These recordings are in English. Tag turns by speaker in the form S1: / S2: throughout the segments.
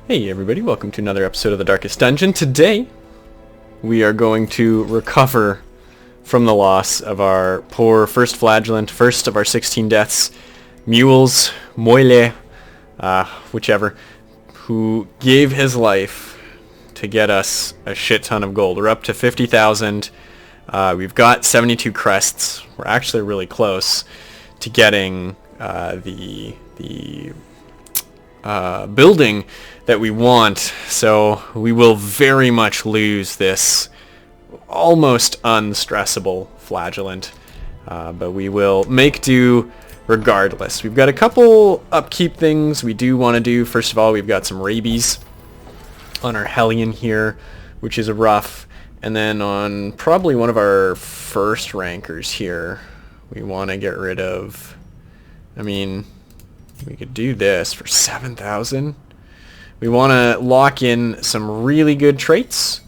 S1: Hey everybody, welcome to another episode of The Darkest Dungeon. Today, we are going to recover from the loss of our poor first flagellant, first of our 16 deaths, Mules, Moile, whichever, who gave his life to get us a shit ton of gold. We're up to 50,000. We've got 72 crests. We're actually really close to getting the building that we want, so we will very much lose this almost unstressable flagellant, but we will make do regardless. We've got a couple upkeep things we do want to do. First of all, we've got some rabies on our Hellion here, which is rough, and then on probably one of our first rankers here, we want to get rid of, we could do this for 7,000. We want to lock in some really good traits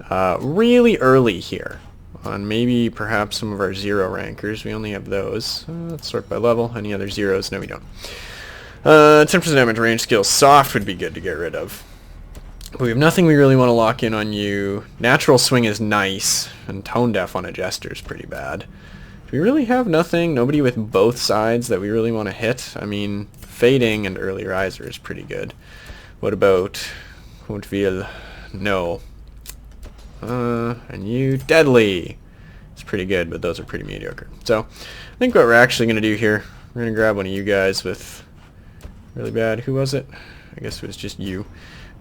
S1: really early here on maybe perhaps some of our zero rankers. We only have those. Let's sort by level. Any other zeros? No, we don't. 10% damage range skill. Soft would be good to get rid of. But we have nothing we really want to lock in on you. Natural swing is nice, and tone deaf on a jester is pretty bad. Do we really have nothing? Nobody with both sides that we really want to hit? I mean, fading and early riser is pretty good. What about Wontville? No. And you, Deadly. It's pretty good, but those are pretty mediocre. So, I think what we're actually going to do here, we're going to grab one of you guys with really bad. Who was it? I guess it was just you.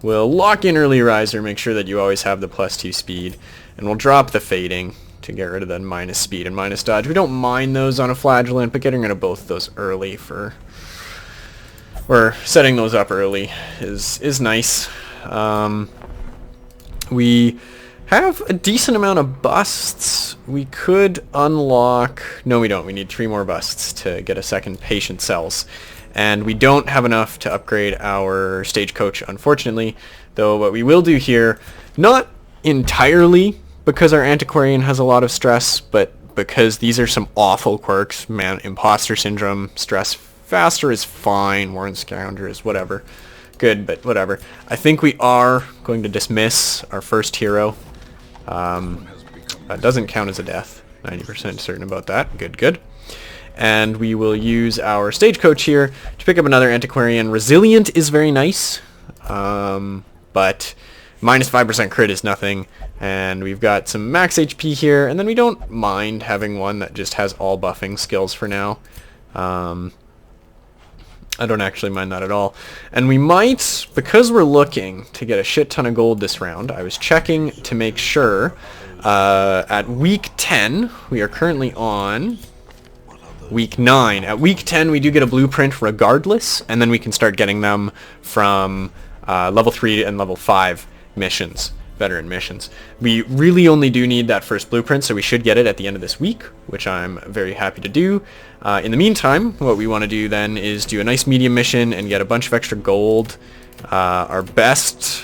S1: We'll lock in early riser, make sure that you always have the +2 speed, and we'll drop the fading to get rid of the minus speed and minus dodge. We don't mind those on a flagellant, but getting rid of both those early for... or setting those up early is nice. We have a decent amount of busts. We could unlock... No, we don't. We need 3 more busts to get a second patient cells. And we don't have enough to upgrade our stagecoach, unfortunately. Though what we will do here, not entirely because our antiquarian has a lot of stress, but because these are some awful quirks. Man, imposter syndrome, stress faster is fine, Warren Scounger is whatever. Good, but whatever. I think we are going to dismiss our first hero. That doesn't count as a death. 90% certain about that. Good, good. And we will use our stagecoach here to pick up another antiquarian. Resilient is very nice, but minus 5% crit is nothing. And we've got some max HP here, and then we don't mind having one that just has all buffing skills for now. I don't actually mind that at all. And we might, because we're looking to get a shit ton of gold this round, I was checking to make sure at week 10, we are currently on week 9. At week 10, we do get a blueprint regardless, and then we can start getting them from level 3 and level 5 missions, veteran missions. We really only do need that first blueprint, so we should get it at the end of this week, which I'm very happy to do. In the meantime, what we want to do then is do a nice medium mission and get a bunch of extra gold. Our best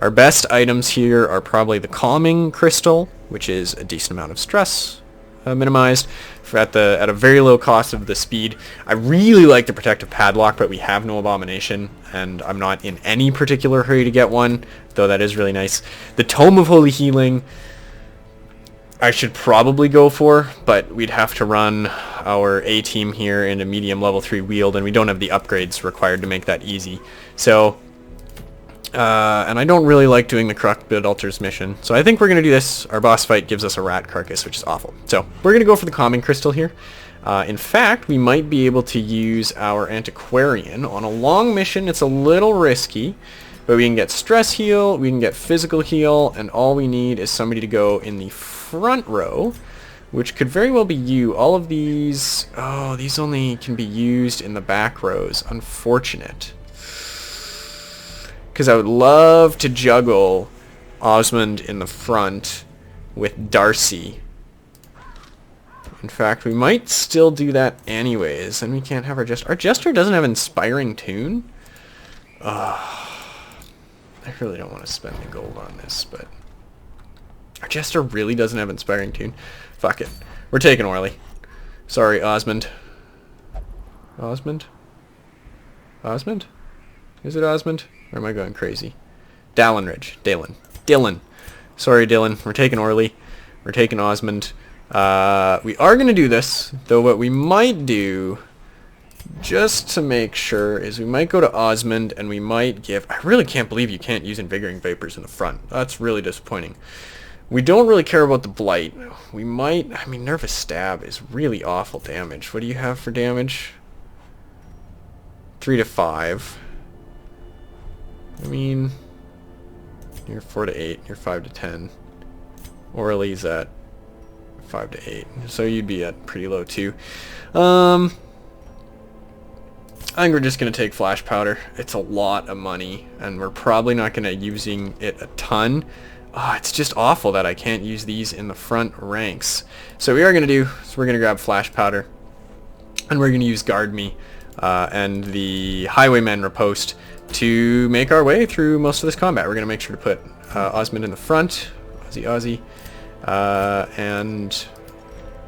S1: items here are probably the calming crystal, which is a decent amount of stress minimized at a very low cost of the speed. I really like the protective padlock, but we have no abomination, and I'm not in any particular hurry to get one, though that is really nice. The Tome of Holy Healing I should probably go for, but we'd have to run our A team here in a medium level 3 wield, and we don't have the upgrades required to make that easy. So and I don't really like doing the Corrupt Blood Altars mission, so I think we're going to do this. Our boss fight gives us a rat carcass, which is awful. So we're going to go for the calming crystal here. In fact, we might be able to use our antiquarian on a long mission. It's a little risky, but we can get stress heal, we can get physical heal, and all we need is somebody to go in the front row, which could very well be you. All of these... oh, these only can be used in the back rows. Unfortunate. Because I would love to juggle Osmond in the front with Darcy. In fact, we might still do that anyways, and we can't have our Jester. Our Jester doesn't have Inspiring Tune? I really don't want to spend the gold on this, but... our Jester really doesn't have Inspiring Tune? Fuck it. We're taking Orly. Sorry, Osmond. Osmond? Osmond? Is it Osmond? Or am I going crazy? Dallin Ridge. Dylan. Sorry, Dylan. We're taking Orly. We're taking Osmond. We are going to do this, though what we might do, just to make sure, is we might go to Osmond and we might give... I really can't believe you can't use Invigorating Vapors in the front. That's really disappointing. We don't really care about the Blight. We might... I mean, Nervous Stab is really awful damage. What do you have for damage? 3 to 5. I mean... You're 4 to 8. You're 5 to 10. Orly's at 5 to 8. So you'd be at pretty low too. I think we're just going to take Flash Powder. It's a lot of money, and we're probably not going to using it a ton. It's just awful that I can't use these in the front ranks. So we are going to do, so we're going to grab Flash Powder, and we're going to use Guard Me and the Highwayman Riposte to make our way through most of this combat. We're going to make sure to put Osmond in the front, Ozzy, and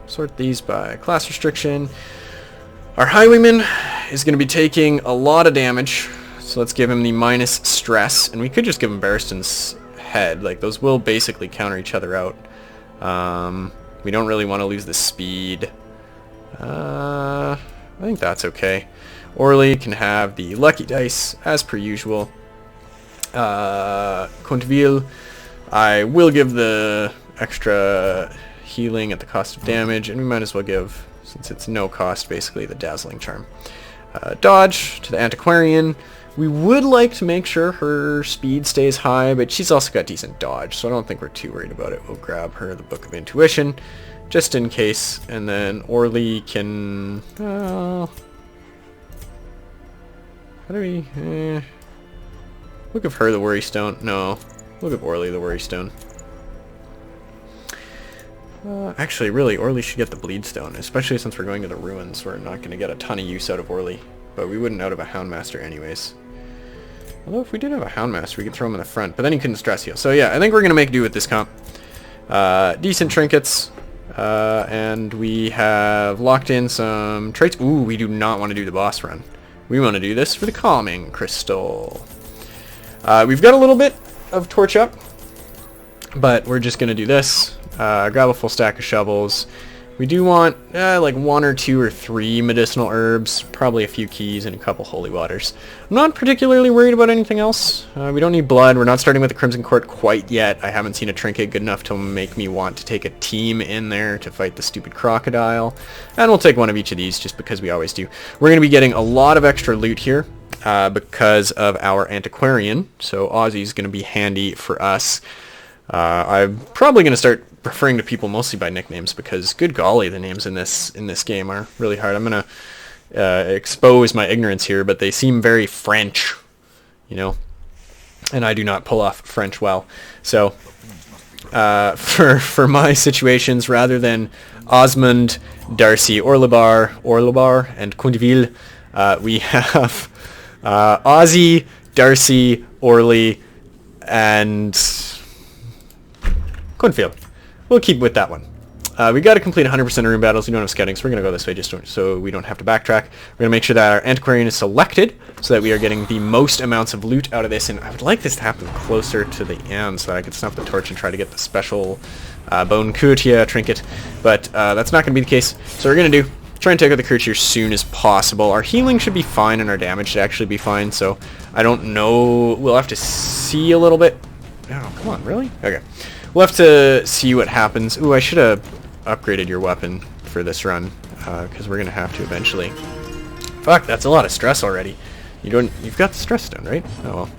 S1: sort these by class restriction. Our Highwayman is going to be taking a lot of damage, so let's give him the minus stress, and we could just give him Barristan's head. Like, those will basically counter each other out. We don't really want to lose the speed. I think that's okay. Orly can have the lucky dice, as per usual. Conteville, I will give the extra healing at the cost of damage, and we might as well give, since it's no cost, basically the Dazzling Charm. Dodge to the Antiquarian. We would like to make sure her speed stays high, but she's also got decent dodge, so I don't think we're too worried about it. We'll grab her the Book of Intuition, just in case, and then Orly can... how do we... we'll give her the Worry Stone. No, we'll give Orly the Worry Stone. Actually, really, Orly should get the Bleed Stone, especially since we're going to the Ruins. We're not going to get a ton of use out of Orly, but we wouldn't out of a Houndmaster anyways. Although if we did have a Houndmaster, we could throw him in the front, but then he couldn't stress heal. So yeah, I think we're going to make do with this comp. Decent trinkets, and we have locked in some traits. Ooh, we do not want to do the boss run. We want to do this for the Calming Crystal. We've got a little bit of Torch Up, but we're just going to do this. Grab a full stack of shovels. We do want like 1 or 2 or 3 medicinal herbs, probably a few keys, and a couple holy waters. I'm not particularly worried about anything else. We don't need blood. We're not starting with the Crimson Court quite yet. I haven't seen a trinket good enough to make me want to take a team in there to fight the stupid crocodile. And we'll take one of each of these just because we always do. We're going to be getting a lot of extra loot here because of our Antiquarian, so Ozzy's going to be handy for us. I'm probably going to start referring to people mostly by nicknames because, good golly, the names in this game are really hard. I'm going to expose my ignorance here, but they seem very French, you know, and I do not pull off French well. So for my situations, rather than Osmond, Darcy, Orlebar, and Conteville, we have Ozzy, Darcy, Orly, and Conteville. We'll keep with that one. We got to complete 100% of room battles. We don't have scouting, so we're going to go this way just so we don't have to backtrack. We're going to make sure that our Antiquarian is selected so that we are getting the most amounts of loot out of this. And I would like this to happen closer to the end so that I could snuff the torch and try to get the special Bone Courtier trinket. But that's not going to be the case. So we're going to try and take out the Courtier as soon as possible. Our healing should be fine and our damage should actually be fine. So I don't know. We'll have to see a little bit. Oh, come on, really? Okay. We'll have to see what happens. Ooh, I should have upgraded your weapon for this run, because we're going to have to eventually. Fuck, that's a lot of stress already. You've got the stress stone, right? Oh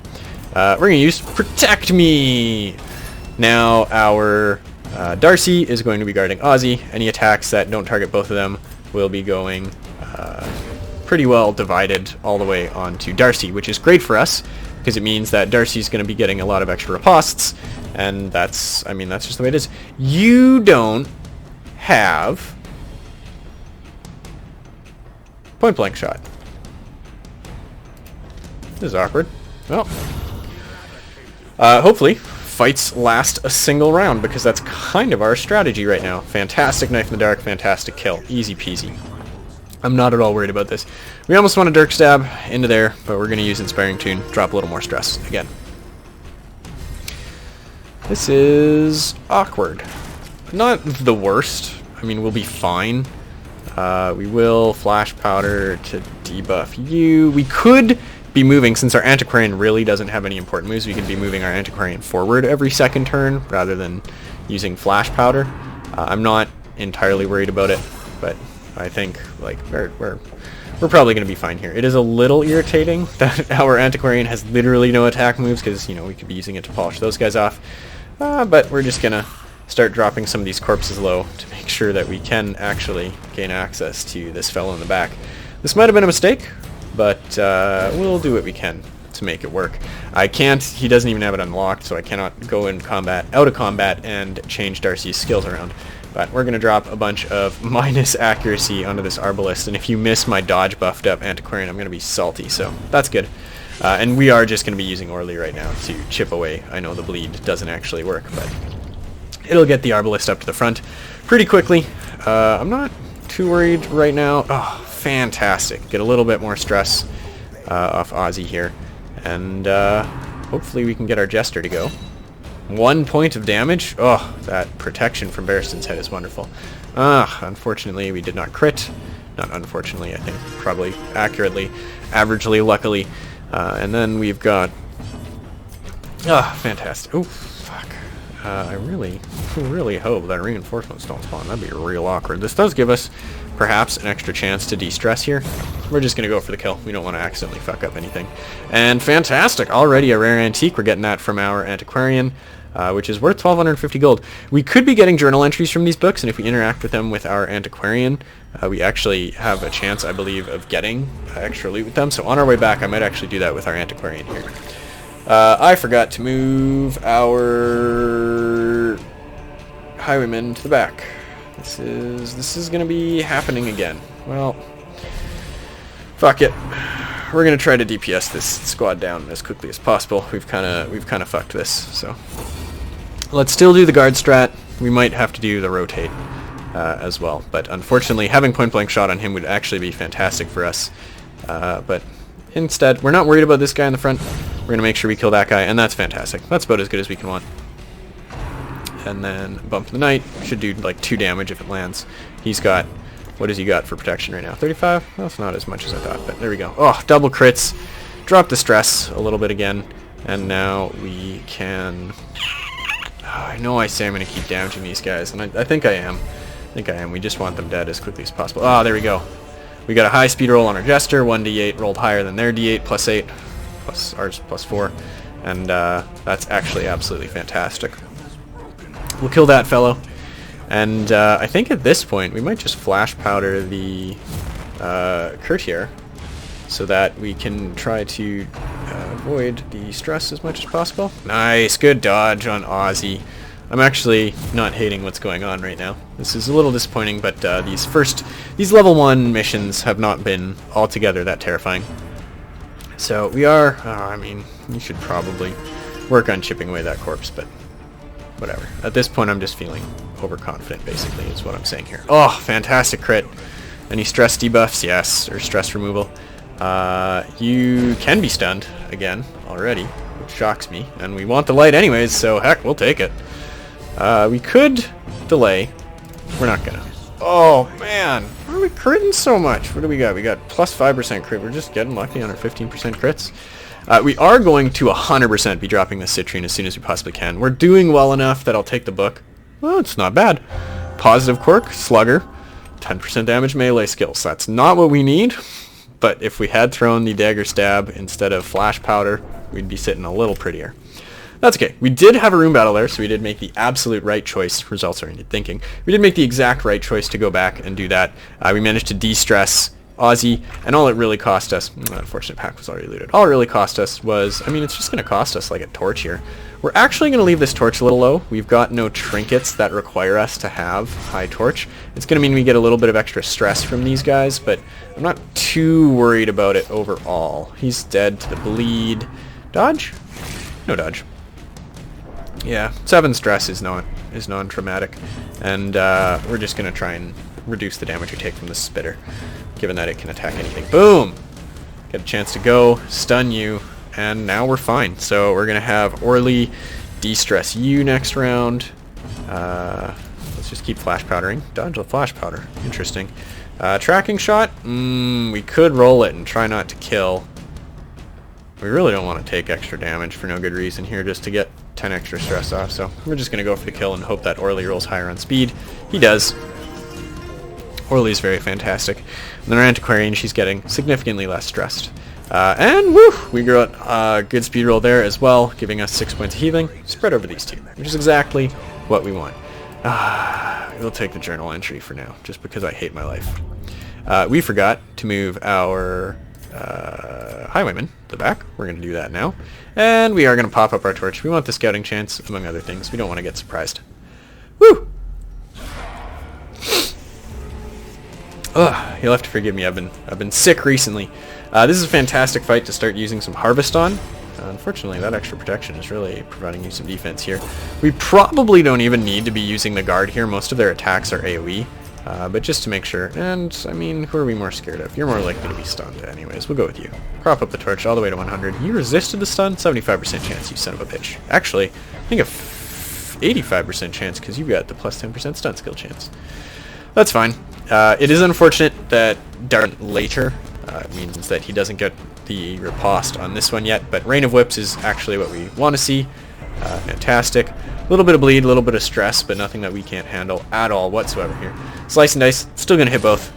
S1: well. We're going to use Protect Me! Now our Darcy is going to be guarding Ozzy. Any attacks that don't target both of them will be going pretty well divided all the way onto Darcy, which is great for us, because it means that Darcy's going to be getting a lot of extra ripostes, and that's just the way it is. You don't have point blank shot. This is awkward. Well, hopefully fights last a single round, because that's kind of our strategy right now. Fantastic knife in the dark, fantastic kill, easy peasy. I'm not at all worried about this. We almost want a Dirk Stab into there, but we're going to use Inspiring Tune, drop a little more stress again. This is awkward. Not the worst. I mean, we'll be fine. We will Flash Powder to debuff you. We could be moving, since our Antiquarian really doesn't have any important moves, we could be moving our Antiquarian forward every second turn rather than using Flash Powder. I'm not entirely worried about it, but I think like we're probably going to be fine here. It is a little irritating that our Antiquarian has literally no attack moves, because, you know, we could be using it to polish those guys off. But we're just going to start dropping some of these corpses low to make sure that we can actually gain access to this fellow in the back. This might have been a mistake, but we'll do what we can to make it work. I can't, he doesn't even have it unlocked, so I cannot go in combat, out of combat, and change Darcy's skills around. But we're going to drop a bunch of minus accuracy onto this Arbalist, and if you miss my dodge buffed up Antiquarian, I'm going to be salty, so that's good. And we are just going to be using Orly right now to chip away. I know the bleed doesn't actually work, but it'll get the Arbalist up to the front pretty quickly. I'm not too worried right now. Oh, fantastic. Get a little bit more stress off Ozzy here, and hopefully we can get our Jester to go. 1 point of damage. Oh, that protection from Barristan's head is wonderful. Unfortunately, we did not crit. Not unfortunately, I think probably accurately, averagely, luckily. And then we've got... fantastic. Oh, fuck. I really hope that reinforcements don't spawn. That'd be real awkward. This does give us perhaps an extra chance to de-stress here. We're just going to go for the kill. We don't want to accidentally fuck up anything. And fantastic. Already a rare antique. We're getting that from our Antiquarian, which is worth 1,250 gold. We could be getting journal entries from these books, and if we interact with them with our Antiquarian, we actually have a chance, I believe, of getting extra loot with them. So on our way back, I might actually do that with our Antiquarian here. I forgot to move our Highwayman to the back. This is going to be happening again. Well, fuck it. We're going to try to DPS this squad down as quickly as possible. We've kind of fucked this, so let's still do the guard strat. We might have to do the rotate as well, but unfortunately having point blank shot on him would actually be fantastic for us. But instead, we're not worried about this guy in the front. We're going to make sure we kill that guy, and that's fantastic. That's about as good as we can want. And then Bump of the Night should do like 2 damage if it lands. He's got, what has he got for protection right now? 35? That's not as much as I thought, but there we go. Oh, double crits. Drop the stress a little bit again, and now we can... I know I say I'm going to keep damaging these guys, and I think I am. We just want them dead as quickly as possible. Oh, there we go. We got a high speed roll on our Jester, 1d8 rolled higher than their d8, plus 8, plus ours plus 4, and that's actually absolutely fantastic. We'll kill that fellow, and I think at this point we might just Flash Powder the Courtier so that we can try to avoid the stress as much as possible. Nice, good dodge on Ozzy. I'm actually not hating what's going on right now. This is a little disappointing, but these level 1 missions have not been altogether that terrifying. So we are, I mean, we should probably work on chipping away that corpse, but whatever. At this point I'm just feeling overconfident, basically, is what I'm saying here. Oh, fantastic crit. Any stress debuffs? Yes, or stress removal. You can be stunned again already, which shocks me, and we want the light anyways, so heck, we'll take it. We could delay. We're not gonna. Oh man, why are we critting so much? What do we got? We got plus 5% crit. We're just getting lucky on our 15% crits. We are going to 100% be dropping the Citrine as soon as we possibly can. We're doing well enough that I'll take the book. Well, it's not bad. Positive Quirk, Slugger, 10% damage melee skills. That's not what we need, but if we had thrown the Dagger Stab instead of Flash Powder, we'd be sitting a little prettier. That's okay. We did have a room battle there, so we did make the absolute right choice. Results-oriented thinking. We did make the exact right choice to go back and do that. We managed to de-stress Ozzy, and all it really cost us... Unfortunate pack was already looted. All it really cost us was... I mean, it's just going to cost us like a torch here. We're actually going to leave this torch a little low. We've got no trinkets that require us to have high torch. It's going to mean we get a little bit of extra stress from these guys, but I'm not too worried about it overall. He's dead to the bleed. Dodge? No dodge. Yeah, 7 stress is non-traumatic, and we're just going to try and reduce the damage we take from the spitter. given that it can attack anything. Boom! Get a chance to go, stun you, and now we're fine. So we're going to have Orly de-stress you next round. Let's just keep flash powdering. Dodge the flash powder. Interesting. Tracking shot? We could roll it and try not to kill. We really don't want to take extra damage for no good reason here just to get 10 extra stress off. So we're just going to go for the kill and hope that Orly rolls higher on speed. He does. Orly's very fantastic. And then our Antiquarian, she's getting significantly less stressed. And woo! We got a good speed roll there as well, giving us 6 points of healing, spread over these two, which is exactly what we want. We'll take the journal entry for now, just because I hate my life. We forgot to move our Highwayman to the back. We're going to do that now. And we are going to pop up our torch. We want the scouting chance, among other things. We don't want to get surprised. Woo! Ugh, you'll have to forgive me. I've been sick recently. This is a fantastic fight to start using some Harvest on. Unfortunately, that extra protection is really providing you some defense here. We probably don't even need to be using the guard here. Most of their attacks are AoE, but just to make sure. And, I mean, who are we more scared of? You're more likely to be stunned anyways. We'll go with you. Prop up the torch all the way to 100. You resisted the stun? 75% chance, you son of a bitch. Actually, I think a 85% chance because you've got the plus 10% stun skill chance. That's fine. It is unfortunate that Dart later means that he doesn't get the riposte on this one yet, but Rain of Whips is actually what we want to see. Fantastic. A little bit of bleed, a little bit of stress, but nothing that we can't handle at all whatsoever here. Slice and Dice, still going to hit both.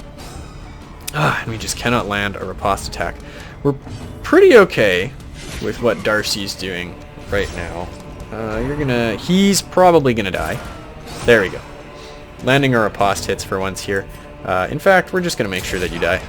S1: And we just cannot land a riposte attack. We're pretty okay with what Darcy's doing right now. He's probably going to die. There we go. Landing our riposte hits for once here. In fact, we're just going to make sure that you die.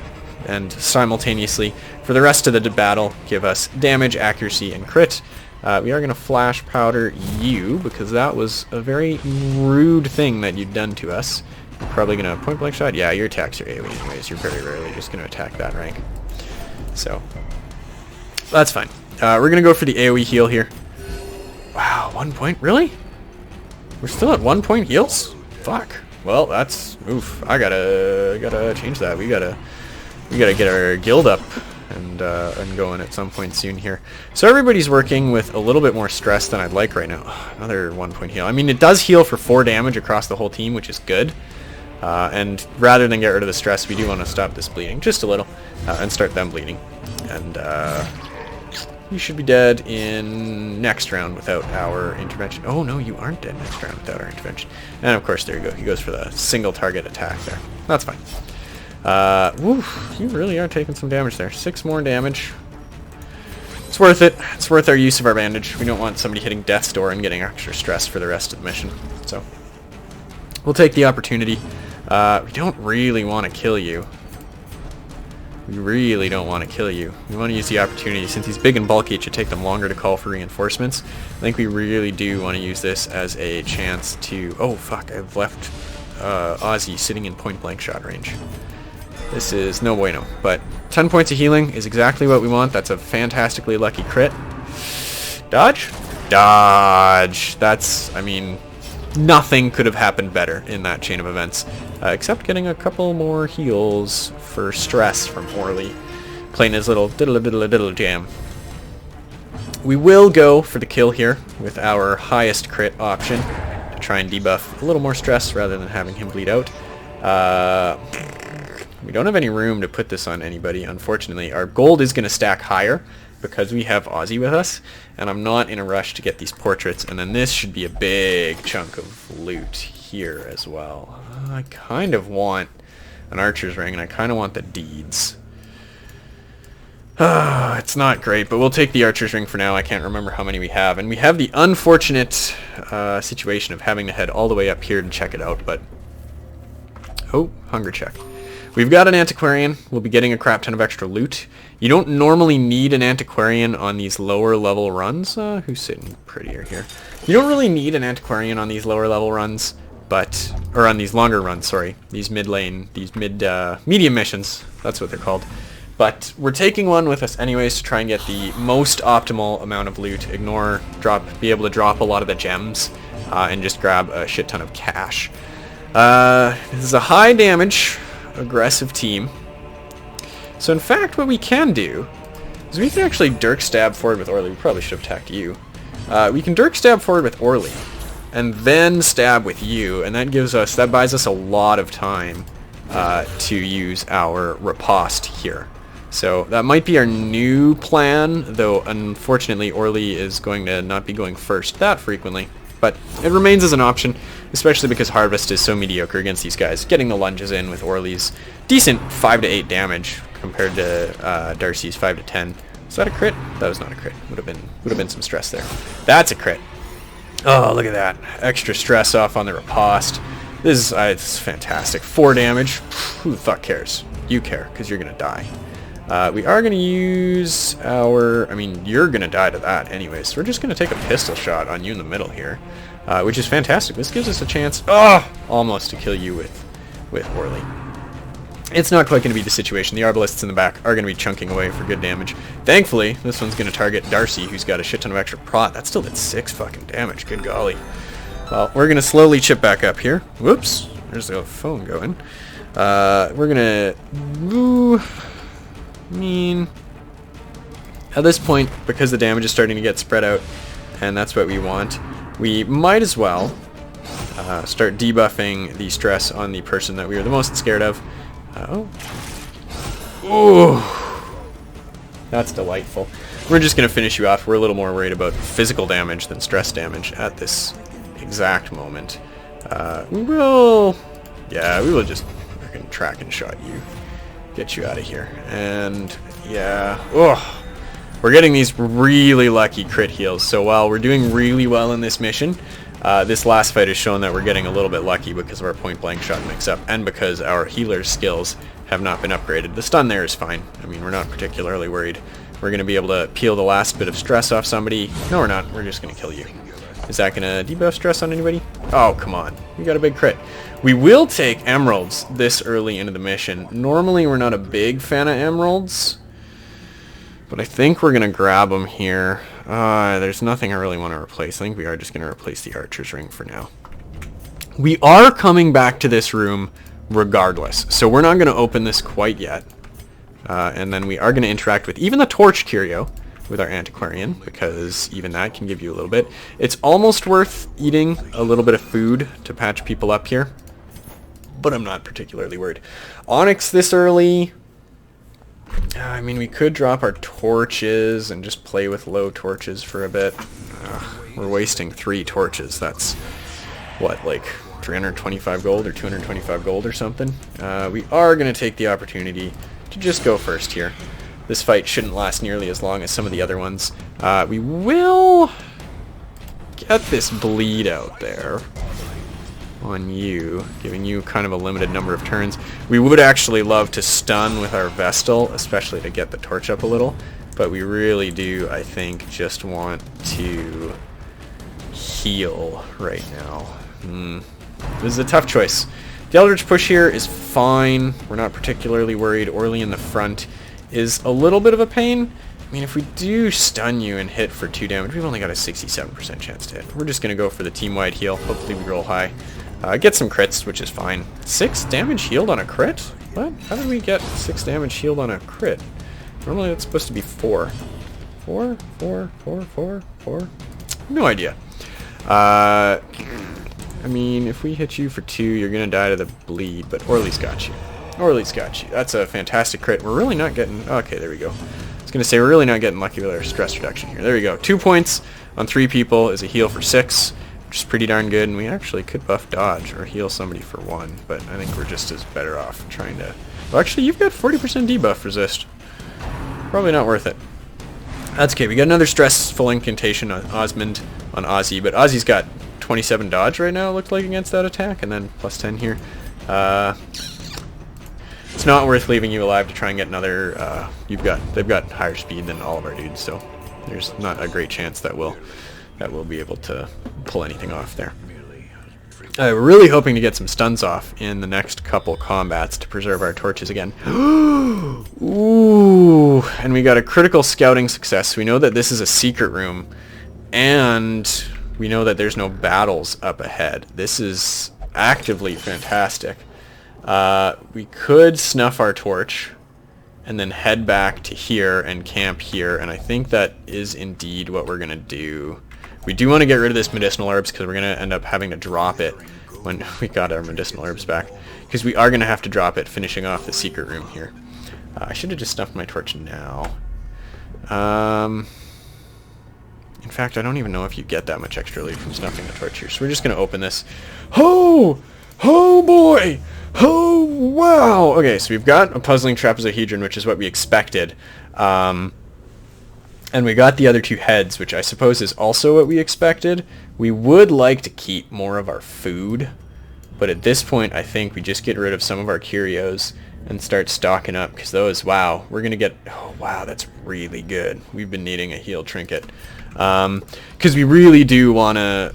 S1: And simultaneously, for the rest of the battle, give us damage, accuracy, and crit. We are going to flash powder you, because that was a very rude thing that you'd done to us. You're probably going to point blank shot. Yeah, your attacks are AoE anyways. You're very rarely just going to attack that rank. So, that's fine. We're going to go for the AoE heal here. Wow, 1 point? Really? We're still at 1 point heals? Fuck. Well, that's oof. I gotta change that. We gotta get our guild up and going at some point soon here. So everybody's working with a little bit more stress than I'd like right now. Another 1 point heal. I mean, it does heal for 4 damage across the whole team, which is good. And rather than get rid of the stress, we do want to stop this bleeding just a little and start them bleeding. And you should be dead in next round without our intervention. Oh no, you aren't dead next round without our intervention. And of course, there you go. He goes for the single target attack there. That's fine. Woof, you really are taking some damage there. 6 more damage. It's worth it. It's worth our use of our bandage. We don't want somebody hitting death's door and getting extra stress for the rest of the mission. So we'll take the opportunity. We don't really want to kill you. We really don't want to kill you. We want to use the opportunity. Since he's big and bulky, it should take them longer to call for reinforcements. I think we really do want to use this as a chance to... Oh, fuck. I've left Ozzy sitting in point-blank shot range. This is no bueno. But 10 points of healing is exactly what we want. That's a fantastically lucky crit. Dodge? Dodge. That's, I mean... Nothing could have happened better in that chain of events, except getting a couple more heals for stress from Orly, playing his little diddle jam. We will go for the kill here with our highest crit option to try and debuff a little more stress rather than having him bleed out. We don't have any room to put this on anybody, unfortunately. Our gold is going to stack higher because we have Ozzy with us, and I'm not in a rush to get these portraits, and then this should be a big chunk of loot here as well. I kind of want an archer's ring, and I kind of want the deeds. It's not great, but we'll take the archer's ring for now. I can't remember how many we have, and we have the unfortunate situation of having to head all the way up here to check it out, but... Oh, hunger check. We've got an antiquarian. We'll be getting a crap ton of extra loot. You don't normally need an antiquarian on these lower level runs. Who's sitting prettier here? You don't really need an antiquarian on these lower level runs, but... Or on these longer runs, sorry. These mid-lane, these medium missions. That's what they're called. But we're taking one with us anyways to try and get the most optimal amount of loot. Be able to drop a lot of the gems, and just grab a shit ton of cash. This is a high damage... aggressive team. So in fact, what we can do is we can actually Dirk Stab forward with Orly. We probably should have attacked you. We can Dirk Stab forward with Orly, and then stab with you, and that buys us a lot of time to use our riposte here. So that might be our new plan, though unfortunately Orly is going to not be going first that frequently. But it remains as an option, especially because Harvest is so mediocre against these guys. Getting the lunges in with Orly's decent 5 to 8 damage compared to Darcy's 5 to 10. Is that a crit? That was not a crit. Would have been some stress there. That's a crit. Oh, look at that. Extra stress off on the riposte. This is it's fantastic. 4 damage. Who the fuck cares? You care, because you're going to die. We are going to use our... I mean, you're going to die to that anyway, so we're just going to take a pistol shot on you in the middle here, which is fantastic. This gives us a chance, almost to kill you with Orly. It's not quite going to be the situation. The Arbalists in the back are going to be chunking away for good damage. Thankfully, this one's going to target Darcy, who's got a shit ton of extra prot. That still did 6 fucking damage. Good golly. Well, we're going to slowly chip back up here. Whoops. There's the phone going. We're going to... at this point, because the damage is starting to get spread out, and that's what we want, we might as well start debuffing the stress on the person that we are the most scared of. Ooh, that's delightful. We're just going to finish you off. We're a little more worried about physical damage than stress damage at this exact moment. We will just fucking track and shot you. Get you out of here. And yeah, we're getting these really lucky crit heals. So while we're doing really well in this mission, this last fight has shown that we're getting a little bit lucky because of our point blank shot mix-up and because our healer's skills have not been upgraded. The stun there is fine. I mean, we're not particularly worried. We're going to be able to peel the last bit of stress off somebody. No, we're not. We're just going to kill you. Is that going to debuff stress on anybody? Oh, come on. We got a big crit. We will take emeralds this early into the mission. Normally, we're not a big fan of emeralds, but I think we're going to grab them here. There's nothing I really want to replace. I think we are just going to replace the archer's ring for now. We are coming back to this room regardless, so we're not going to open this quite yet. And then we are going to interact with even the torch curio with our antiquarian, because even that can give you a little bit. It's almost worth eating a little bit of food to patch people up here, but I'm not particularly worried. Onyx this early... I mean, we could drop our torches and just play with low torches for a bit. We're wasting 3 torches. That's, what, like 325 gold or 225 gold or something? We are going to take the opportunity to just go first here. This fight shouldn't last nearly as long as some of the other ones. We will get this bleed out there on you, giving you kind of a limited number of turns. We would actually love to stun with our Vestal, especially to get the torch up a little, but we really do, I think, just want to heal right now. This is a tough choice. The Eldritch Push here is fine. We're not particularly worried. Orly in the front is a little bit of a pain. I mean, if we do stun you and hit for 2 damage, we've only got a 67% chance to hit. We're just going to go for the team-wide heal. Hopefully we roll high. Get some crits, which is fine. 6 damage healed on a crit? What? How did we get 6 damage healed on a crit? Normally that's supposed to be 4. 4? 4? 4? 4? 4? No idea. I mean, if we hit you for 2, you're going to die to the bleed, but Orly's got you. Orly's got you. That's a fantastic crit. We're really not getting... Okay, there we go. I was going to say, we're really not getting lucky with our stress reduction here. There we go. 2 points on 3 people is a heal for 6, which is pretty darn good, and we actually could buff dodge or heal somebody for 1, but I think we're just as better off trying to... Well, actually, you've got 40% debuff resist. Probably not worth it. That's okay. We got another stressful incantation on Osmond, on Ozzy, but Ozzy's got 27 dodge right now, it looked like, against that attack, and then plus 10 here. It's not worth leaving you alive to try and get another... they've got higher speed than all of our dudes, so there's not a great chance that we'll be able to pull anything off there. We're really hoping to get some stuns off in the next couple combats to preserve our torches again. Ooh, and we got a critical scouting success. We know that this is a secret room, and we know that there's no battles up ahead. This is actively fantastic. We could snuff our torch and then head back to here and camp here, and I think that is indeed what we're going to do. We do want to get rid of this medicinal herbs because we're going to end up having to drop it when we got our medicinal herbs back, because we are going to have to drop it finishing off the secret room here. I should have just snuffed my torch now. In fact, I don't even know if you get that much extra loot from snuffing the torch here, so we're just going to open this. Oh! Oh boy! Oh wow! Okay, so we've got a puzzling trapezohedron, which is what we expected. And we got the other two heads, which I suppose is also what we expected. We would like to keep more of our food, but at this point I think we just get rid of some of our curios and start stocking up, because those, wow, we're going to get, oh wow, that's really good. We've been needing a heal trinket. Because we really do want to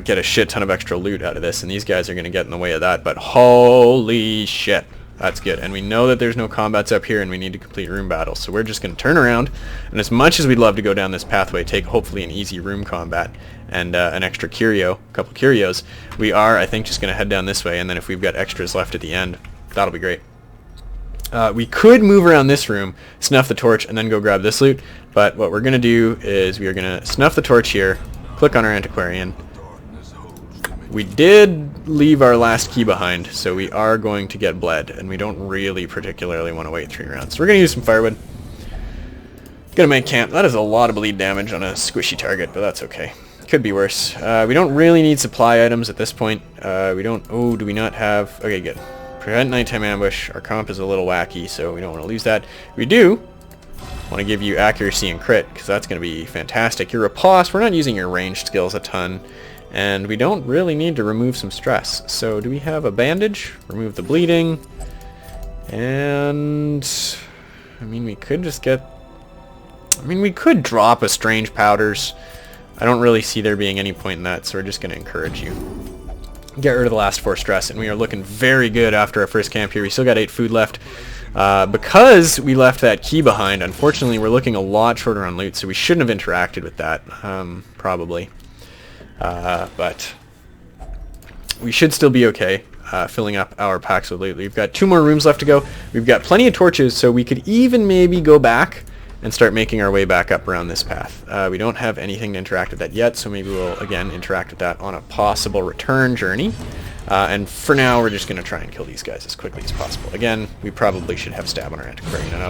S1: get a shit ton of extra loot out of this, and these guys are going to get in the way of that, but holy shit. That's good. And we know that there's no combats up here and we need to complete room battles. So we're just going to turn around, and as much as we'd love to go down this pathway, take hopefully an easy room combat and an extra curio, a couple curios, we are, I think, just going to head down this way, and then if we've got extras left at the end, that'll be great. We could move around this room, snuff the torch, and then go grab this loot, but what we're going to do is we are going to snuff the torch here, click on our antiquarian. We did leave our last key behind, so we are going to get bled, and we don't really particularly want to wait 3 rounds. So we're going to use some firewood. Gonna make camp. That is a lot of bleed damage on a squishy target, but that's okay. Could be worse. We don't really need supply items at this point. We don't... Oh, do we not have... Okay, good. Prevent nighttime ambush. Our comp is a little wacky, so we don't want to lose that. We do want to give you accuracy and crit, because that's going to be fantastic. Your riposte, we're not using your ranged skills a ton. And we don't really need to remove some stress. So do we have a bandage? Remove the bleeding. And... I mean, we could just get... I mean, we could drop a strange powders. I don't really see there being any point in that, so we're just going to encourage you. Get rid of the last 4 stress, and we are looking very good after our first camp here. We still got 8 food left. Because we left that key behind, unfortunately, we're looking a lot shorter on loot, so we shouldn't have interacted with that, probably. But we should still be okay filling up our packs with loot. We've got 2 more rooms left to go. We've got plenty of torches, so we could even maybe go back and start making our way back up around this path. We don't have anything to interact with that yet, so maybe we'll, again, interact with that on a possible return journey. And for now, we're just going to try and kill these guys as quickly as possible. Again, we probably should have stab on our antiquarian, and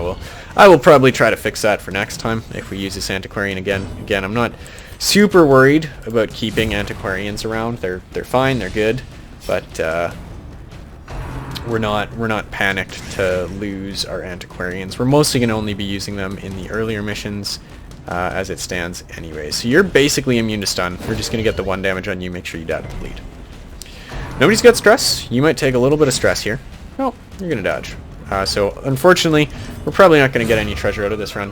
S1: I will probably try to fix that for next time if we use this antiquarian again. Again, I'm not super worried about keeping antiquarians around. They're fine, they're good, but we're not panicked to lose our antiquarians. We're mostly going to only be using them in the earlier missions as it stands anyway. So you're basically immune to stun. We're just going to get the 1 damage on you, make sure you die with bleed. Nobody's got stress. You might take a little bit of stress here. Well, you're going to dodge. So unfortunately, we're probably not going to get any treasure out of this run,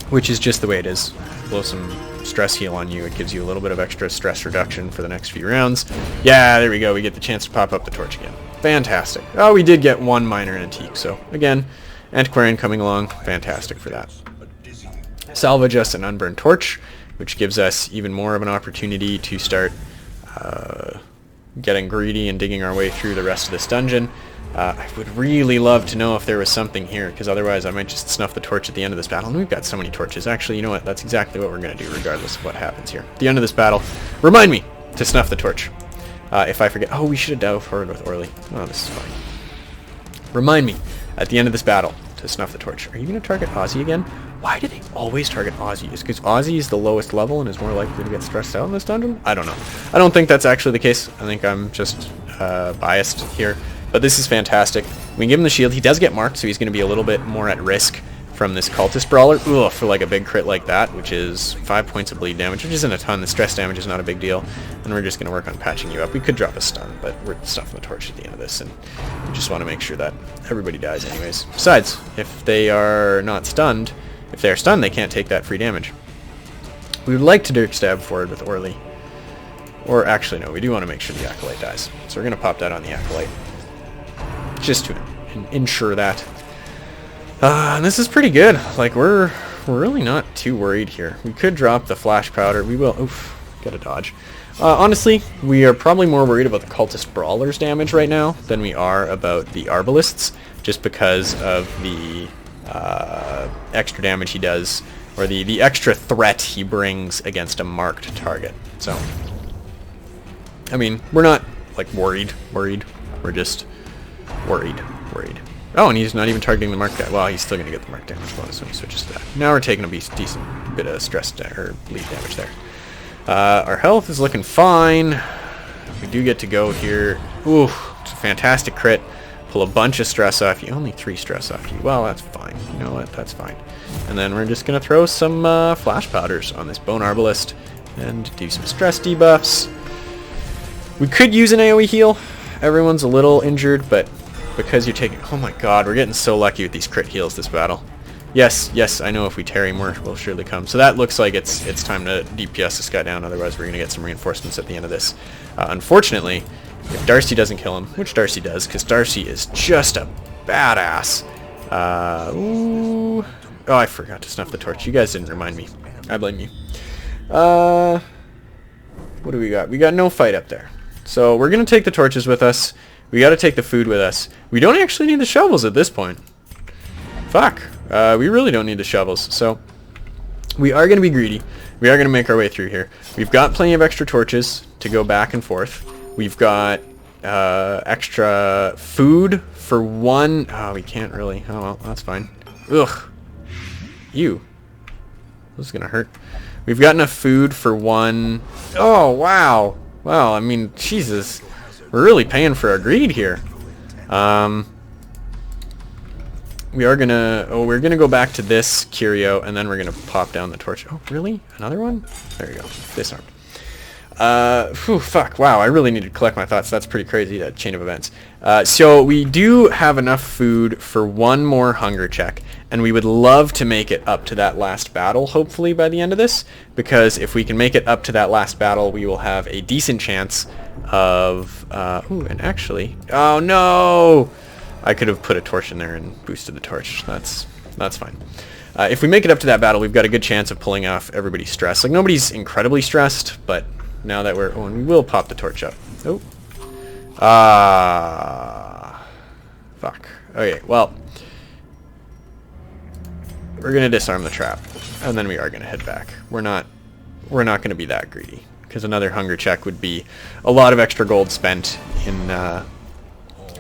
S1: which is just the way it is. Blow some stress heal on you. It gives you a little bit of extra stress reduction for the next few rounds. Yeah, there we go. We get the chance to pop up the torch again. Fantastic. Oh, we did get 1 minor antique. So again, antiquarian coming along. Fantastic for that. Salvage us an unburned torch, which gives us even more of an opportunity to start getting greedy and digging our way through the rest of this dungeon. I would really love to know if there was something here, because otherwise I might just snuff the torch at the end of this battle. And we've got so many torches. Actually, you know what? That's exactly what we're going to do regardless of what happens here. At the end of this battle, remind me to snuff the torch. If I forget... Oh, we should have dove forward with Orly. Oh, this is fine. Remind me at the end of this battle to snuff the torch. Are you going to target Ozzy again? Why do they always target Ozzy? Is it because Ozzy is the lowest level and is more likely to get stressed out in this dungeon? I don't know. I don't think that's actually the case. I think I'm just biased here. But this is fantastic. We can give him the shield. He does get marked, so he's going to be a little bit more at risk from this cultist brawler. Ugh, for like a big crit like that, which is 5 points of bleed damage, which isn't a ton. The stress damage is not a big deal. And we're just going to work on patching you up. We could drop a stun, but we're stuffing the torch at the end of this, and we just want to make sure that everybody dies anyways. Besides, if they are not stunned, if they are stunned, they can't take that free damage. We would like to Dirk Stab forward with Orly. Or actually, no, we do want to make sure the Acolyte dies. So we're going to pop that on the Acolyte, just to ensure that. And this is pretty good. Like, we're really not too worried here. We could drop the flash powder. We will. Oof, gotta dodge. Honestly, we are probably more worried about the cultist brawlers damage right now than we are about the arbalists, just because of the extra damage he does, or the extra threat he brings against a marked target. So, I mean, we're not like worried. We're just worried. Oh, and he's not even targeting the marked guy. Well, he's still going to get the marked damage bonus when he switches to that. Now we're taking a decent bit of stress or bleed damage there. Our health is looking fine. We do get to go here. Ooh, it's a fantastic crit. Pull a bunch of stress off you. Only 3 stress off you. Well, that's fine. You know what? That's fine. And then we're just going to throw some flash powders on this Bone Arbalist and do some stress debuffs. We could use an AoE heal. Everyone's a little injured, but because you're taking... Oh my god, we're getting so lucky with these crit heals this battle. Yes, I know if we tarry, more will surely come. So that looks like it's time to DPS this guy down, otherwise we're going to get some reinforcements at the end of this. Unfortunately, if Darcy doesn't kill him, which Darcy does, because Darcy is just a badass. Ooh. Oh, I forgot to snuff the torch. You guys didn't remind me. I blame you. What do we got? We got no fight up there. So we're going to take the torches with us. We got to take the food with us. We don't actually need the shovels at this point. Fuck. We really don't need the shovels. So we are going to be greedy. We are going to make our way through here. We've got plenty of extra torches to go back and forth. We've got extra food for 1. Oh, we can't really. Oh, well, that's fine. Ugh. Ew. This is going to hurt. We've got enough food for 1. Oh, wow. Well, I mean, Jesus. We're really paying for our greed here. We are gonna... Oh, we're gonna go back to this curio, and then we're gonna pop down the torch. Oh, really? Another one? There you go. Disarmed. Whew, fuck. Wow, I really need to collect my thoughts. That's pretty crazy, that chain of events. So we do have enough food for 1 more hunger check, and we would love to make it up to that last battle, hopefully, by the end of this, because if we can make it up to that last battle, we will have a decent chance of... ooh, and actually... Oh, no! I could have put a torch in there and boosted the torch. That's fine. If we make it up to that battle, we've got a good chance of pulling off everybody's stress. Like, nobody's incredibly stressed, but now that we're... Oh, and we will pop the torch up. Oh. Fuck. Okay, well. We're going to disarm the trap, and then we are going to head back. We're not going to be that greedy, because another hunger check would be a lot of extra gold spent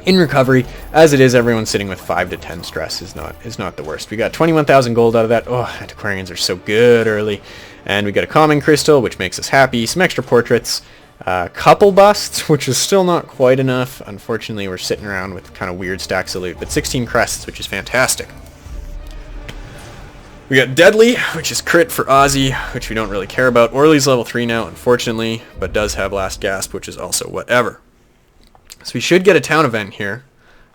S1: in recovery. As it is, everyone sitting with 5 to 10 stress is not the worst. We got 21,000 gold out of that. Oh, antiquarians are so good early. And we got a common crystal, which makes us happy. Some extra portraits. Couple busts, which is still not quite enough. Unfortunately, we're sitting around with kind of weird stacks of loot. But 16 crests, which is fantastic. We got Deadly, which is crit for Ozzy, which we don't really care about. Orly's level 3 now, unfortunately, but does have Last Gasp, which is also whatever. So we should get a town event here,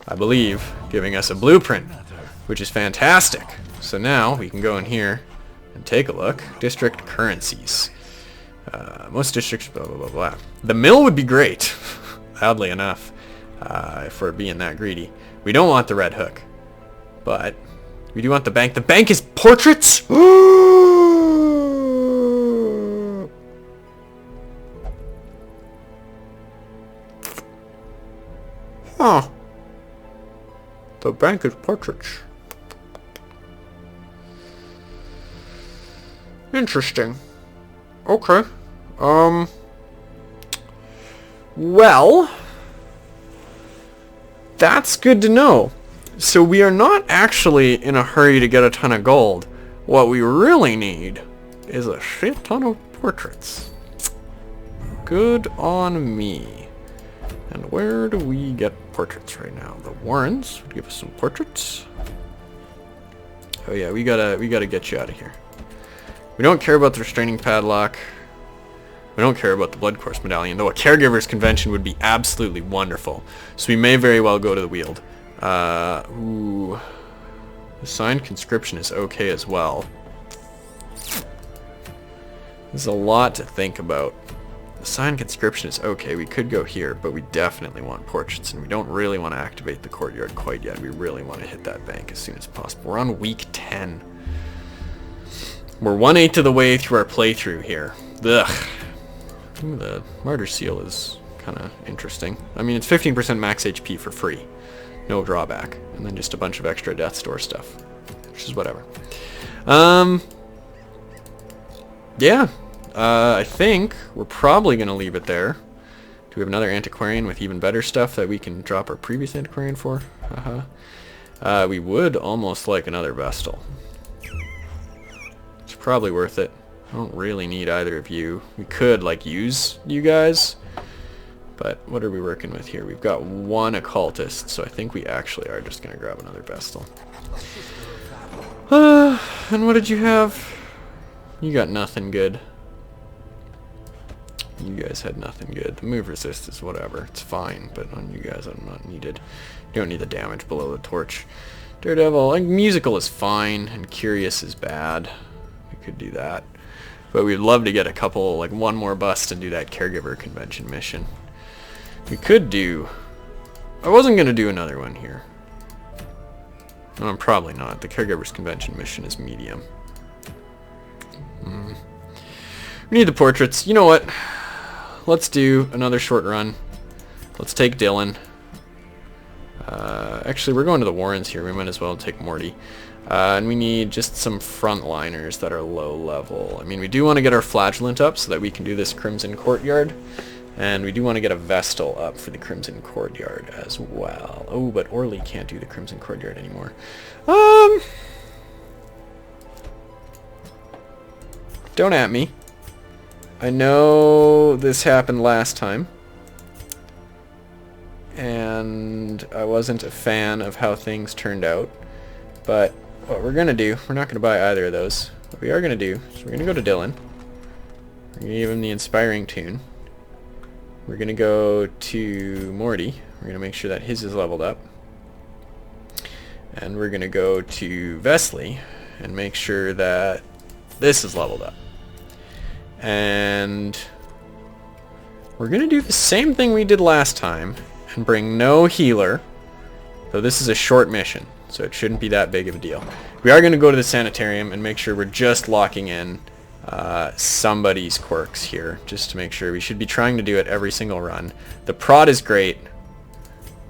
S1: I believe, giving us a blueprint, which is fantastic. So now we can go in here and take a look. District currencies. Most districts, blah, blah, blah, blah. The mill would be great, oddly enough, if we're being that greedy. We don't want the red hook, but we do want the bank. The bank is portraits? Huh. The bank is portraits. Interesting. Okay. Well, that's good to know. So we are not actually in a hurry to get a ton of gold. What we really need is a shit ton of portraits. Good on me. And where do we get portraits right now? The Warrens would give us some portraits. Oh yeah, we gotta get you out of here. We don't care about the restraining padlock. We don't care about the blood course medallion, though a caregiver's convention would be absolutely wonderful. So we may very well go to the Weald. Ooh. The signed conscription is okay as well. There's a lot to think about. The signed conscription is okay. We could go here, but we definitely want portraits, and we don't really want to activate the courtyard quite yet. We really want to hit that bank as soon as possible. We're on week 10. We're 1/8 of the way through our playthrough here. Ugh. Ooh, the martyr seal is kind of interesting. I mean, it's 15% max HP for free. no drawback. And then just a bunch of extra Death's Door stuff, which is whatever. Yeah, I think we're probably going to leave it there. Do we have another Antiquarian with even better stuff that we can drop our previous Antiquarian for? We would almost like another Vestal. It's probably worth it. I don't really need either of you. We could, like, use you guys. But what are we working with here? We've got one Occultist, so I think we actually are just going to grab another Vestal. And what did you have? You got nothing good. You guys had nothing good. The move resist is whatever. It's fine, but on you guys I'm not needed. You don't need the damage below the torch. Daredevil, like, musical is fine, and curious is bad. We could do that. But we'd love to get a couple, like one more bust and do that caregiver convention mission. We could do... I wasn't going to do another one here. No, I'm probably not. The caregivers convention mission is medium. We need the portraits. You know what? Let's do another short run. Let's take Dylan. Actually, we're going to the Warrens here. We might as well take Morty. And we need just some frontliners that are low level. I mean, we do want to get our Flagellant up so that we can do this Crimson Courtyard. And we do want to get a Vestal up for the Crimson Courtyard as well. Oh, but Orly can't do the Crimson Courtyard anymore. Don't at me. I know this happened last time. And I wasn't a fan of how things turned out. But what we're going to do, we're not going to buy either of those. What we are going to do is we're going to go to Dylan. We're going to give him the Inspiring Tune. We're going to go to Morty. We're going to make sure that his is leveled up. And we're going to go to Vesley and make sure that this is leveled up. And we're going to do the same thing we did last time and bring no healer. Though this is a short mission, so it shouldn't be that big of a deal. We are going to go to the sanitarium and make sure we're just locking in somebody's quirks here, just to make sure. We should be trying to do it every single run. The prod is great.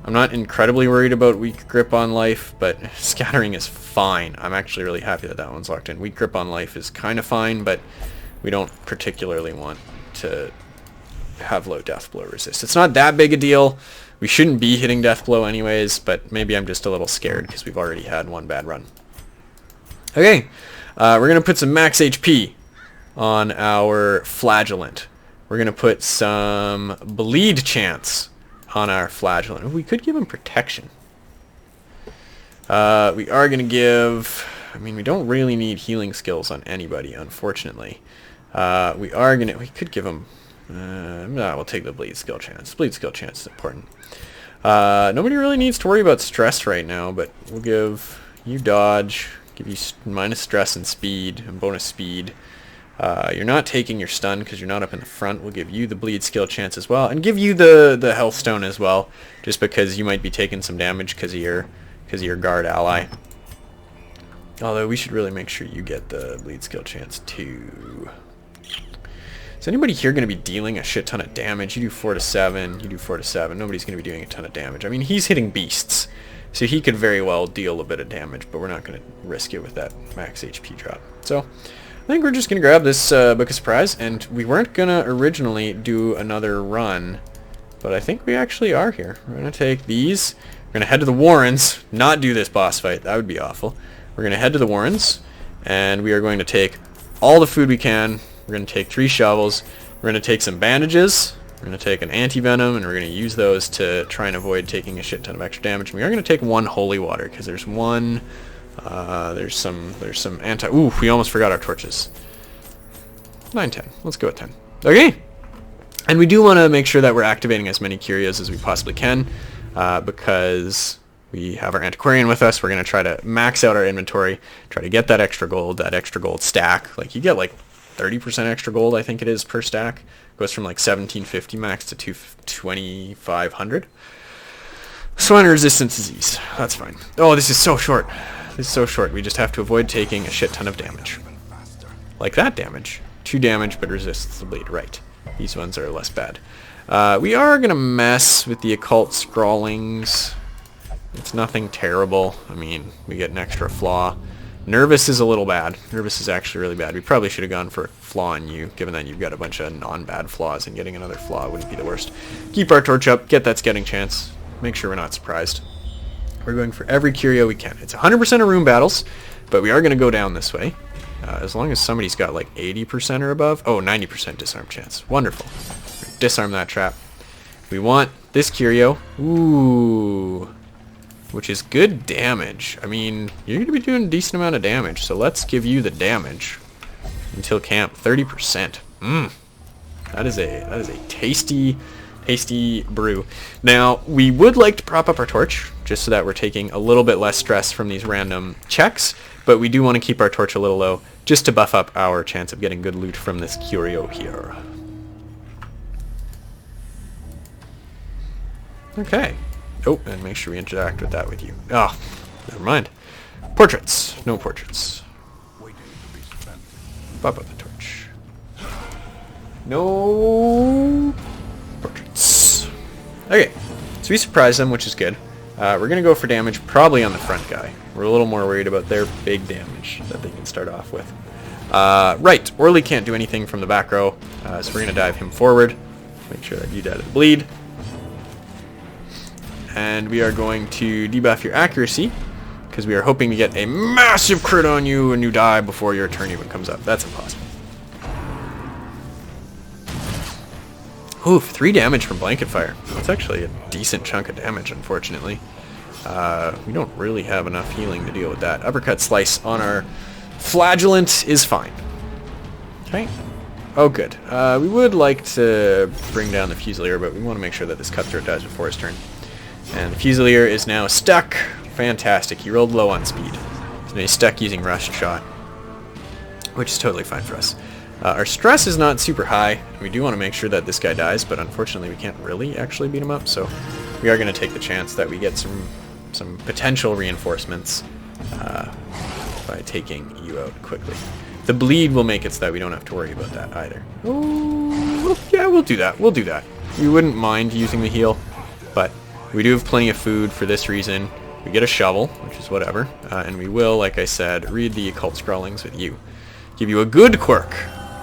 S1: I'm not incredibly worried about weak grip on life, but scattering is fine. I'm actually really happy that that one's locked in. Weak grip on life is kind of fine, but we don't particularly want to have low death blow resist. It's not that big a deal. We shouldn't be hitting death blow anyways, but maybe I'm just a little scared because we've already had one bad run. Okay, we're going to put some max HP on our Flagellant. We're going to put some bleed chance on our Flagellant. We could give him protection. We are going to give... I mean, we don't really need healing skills on anybody, unfortunately. We could give him... no, we'll take the bleed skill chance. Bleed skill chance is important. Nobody really needs to worry about stress right now, but we'll give you dodge, give you minus stress and speed, and bonus speed. You're not taking your stun because you're not up in the front. We'll give you the bleed skill chance as well, and give you the health stone as well, just because you might be taking some damage because of your guard ally. Although we should really make sure you get the bleed skill chance too. Is anybody here going to be dealing a shit ton of damage? You do 4 to 7, you do 4 to 7. Nobody's going to be doing a ton of damage. I mean, he's hitting beasts, so he could very well deal a bit of damage, but we're not going to risk it with that max HP drop. So I think we're just going to grab this Book of Surprise, and we weren't going to originally do another run, but I think we actually are here. We're going to take these. We're going to head to the Warrens, not do this boss fight. That would be awful. We're going to head to the Warrens, and we are going to take all the food we can. We're going to take 3 shovels. We're going to take some bandages. We're going to take an anti-venom, and we're going to use those to try and avoid taking a shit ton of extra damage. And we are going to take 1 holy water, because there's one... there's some anti... Ooh, we almost forgot our torches. 9, 10. Let's go at 10. Okay! And we do want to make sure that we're activating as many curios as we possibly can, because we have our antiquarian with us. We're going to try to max out our inventory, try to get that extra gold stack. Like, you get like 30% extra gold, I think it is, per stack. Goes from like 1750 max to 2500. Swine resistance disease. That's fine. Oh, this is so short. This is so short. We just have to avoid taking a shit ton of damage. Like that damage. 2 damage, but resists the bleed. Right. These ones are less bad. We are going to mess with the occult scrawlings It's nothing terrible. I mean, we get an extra flaw. Nervous is a little bad. Nervous is actually really bad. We probably should have gone for a flaw in you, given that you've got a bunch of non-bad flaws, and getting another flaw wouldn't be the worst. Keep our torch up, get that scouting chance, make sure we're not surprised. We're going for every curio we can. It's 100% of room battles, but we are going to go down this way. As long as somebody's got like 80% or above. Oh, 90% disarm chance. Wonderful. Disarm that trap. We want this curio. Ooh. Which is good damage. I mean, you're going to be doing a decent amount of damage, so let's give you the damage until camp. 30%. That is a tasty brew. Now, we would like to prop up our torch, just so that we're taking a little bit less stress from these random checks, but we do want to keep our torch a little low, just to buff up our chance of getting good loot from this curio here. Okay. Oh, and make sure we interact with that with you. Oh, never mind. Portraits. No portraits. Pop up the torch. No portraits. Okay, so we surprise them, which is good. We're going to go for damage probably on the front guy. We're a little more worried about their big damage that they can start off with. Right, Orly can't do anything from the back row, so we're going to dive him forward. Make sure that you die to the bleed. And we are going to debuff your accuracy, because we are hoping to get a massive crit on you and you die before your turn even comes up. That's impossible. Oof, 3 damage from blanket fire. That's actually a decent chunk of damage, unfortunately. We don't really have enough healing to deal with that. Uppercut slice on our flagellant is fine. Okay. Oh, good. We would like to bring down the Fusilier, but we want to make sure that this cutthroat dies before his turn. And the Fusilier is now stuck. Fantastic. He rolled low on speed. So now he's stuck using Rust Shot, which is totally fine for us. Our stress is not super high. We do want to make sure that this guy dies, but unfortunately we can't really actually beat him up, so we are going to take the chance that we get some potential reinforcements by taking you out quickly. The bleed will make it so that we don't have to worry about that either. Oh, yeah, we'll do that. We'll do that. We wouldn't mind using the heal, but we do have plenty of food for this reason. We get a shovel, which is whatever, and we will, like I said, read the occult scrawlings with you. Give you a good quirk.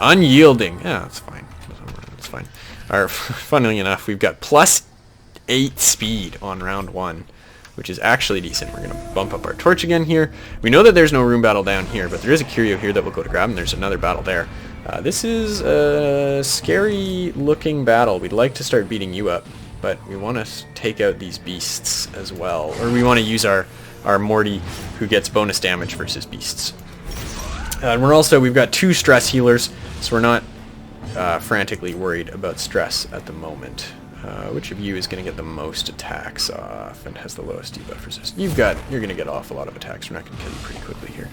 S1: Unyielding. Yeah, that's fine. That's fine. Funnily enough, we've got +8 speed on round 1, which is actually decent. We're going to bump up our torch again here. We know that there's no room battle down here, but there is a curio here that we'll go to grab, and there's another battle there. This is a scary looking battle. We'd like to start beating you up, but we want to take out these beasts as well. Or we want to use our Morty, who gets bonus damage versus beasts. And we've got 2 stress healers, so we're not frantically worried about stress at the moment. Which of you is going to get the most attacks off and has the lowest debuff resist? You're going to get off a lot of attacks. We're not going to kill you pretty quickly here.